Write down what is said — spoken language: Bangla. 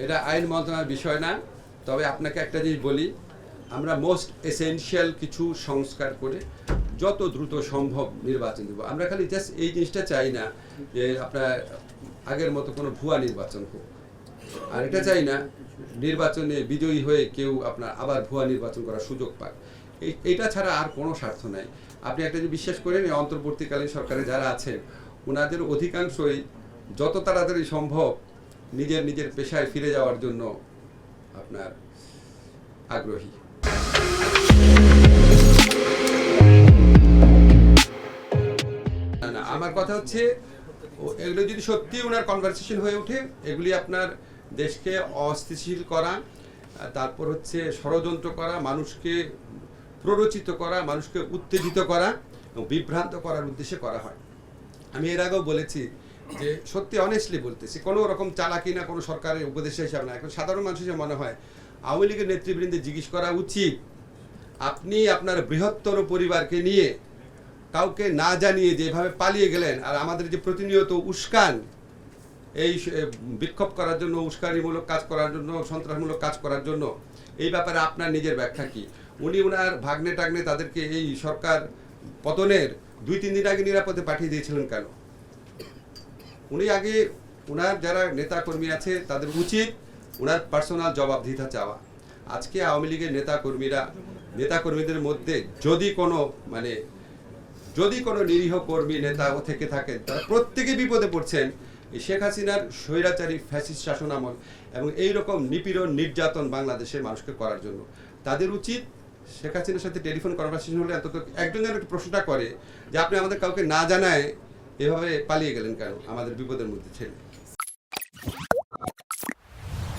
এটা আইন মন্ত্রণালয়ের বিষয় না। তবে আপনাকে একটা জিনিস বলি, আমরা মোস্ট এসেনশিয়াল কিছু সংস্কার করে যত দ্রুত সম্ভব নির্বাচন দেব। আমরা খালি জাস্ট এই জিনিসটা চাই না যে আপনার আগের মতো কোনো ভুয়া নির্বাচন হোক, আর এটা চাই না নির্বাচনে বিজয়ী হয়ে কেউ আপনার আবার ভুয়া নির্বাচন করার সুযোগ পাক। এইটা ছাড়া আর কোনো স্বার্থ নাই। আপনি একটা যে বিশ্বাস করেন, এই অন্তর্বর্তীকালীন সরকারে যারা আছেন ওনাদের অধিকাংশই যত তাড়াতাড়ি সম্ভব নিজের নিজের পেশায় ফিরে যাওয়ার জন্য আপনার আগ্রহী। না না, আমার কথা হচ্ছে এগুলো যদি সত্যি ওনার কনভারসেশন হয়ে ওঠে, এগুলি আপনার দেশকে অস্থিতিশীল করা, তারপর হচ্ছে ষড়যন্ত্র করা, মানুষকে প্ররোচিত করা, মানুষকে উত্তেজিত করা এবং বিভ্রান্ত করার উদ্দেশ্যে করা হয়। আমি এর আগেও বলেছি যে সত্যি অনেস্টলি বলতেছি, কোনো রকম চালাকি না, কোনো সরকারের উপদেষ্টা হিসাবে না। এখন সাধারণ মানুষ হিসেবে মনে হয় আওয়ামী লীগের নেতৃবৃন্দে জিজ্ঞেস করা উচিত, আপনি আপনার বৃহত্তর পরিবারকে নিয়ে কাউকে না জানিয়ে যেভাবে পালিয়ে গেলেন, আর আমাদের যে প্রতিনিয়ত উস্কান এই বিক্ষোভ করার জন্য, উস্কানিমূলক কাজ করার জন্য, সন্ত্রাসমূলক কাজ করার জন্য, এই ব্যাপারে আপনার নিজের ব্যাখ্যা কি? উনি ওনার ভাগ্নে টাগ্নে তাদেরকে এই সরকার পতনের 2-3 দিন আগে নিরাপদে পাঠিয়ে দিয়েছিলেন কেন? উনি আগে ওনার যারা নেতা কর্মী আছে তাদের উচিত ওনার পার্সোনাল জবাবদিহিতা চাওয়া। আজকে আওয়ামী লীগের নেতাকর্মীদের মধ্যে যদি কোনো নিরীহ কর্মী নেতা থেকে থাকেন, তারা প্রত্যেকে বিপদে পড়ছেন এই শেখ হাসিনার স্বৈরাচারী ফ্যাসিস্ট শাসন আমল এবং এইরকম নিপীড়ন নির্যাতন বাংলাদেশের মানুষকে করার জন্য। তাদের উচিত শেখ হাসিনার সাথে টেলিফোন কনভারসেশন হলে অন্তত একজন যেন একটু প্রশ্নটা করে যে আপনি আমাদের কাউকে না জানায় এভাবে পালিয়ে গেলেন কেন আমাদের বিপদের মধ্যে ছেড়ে।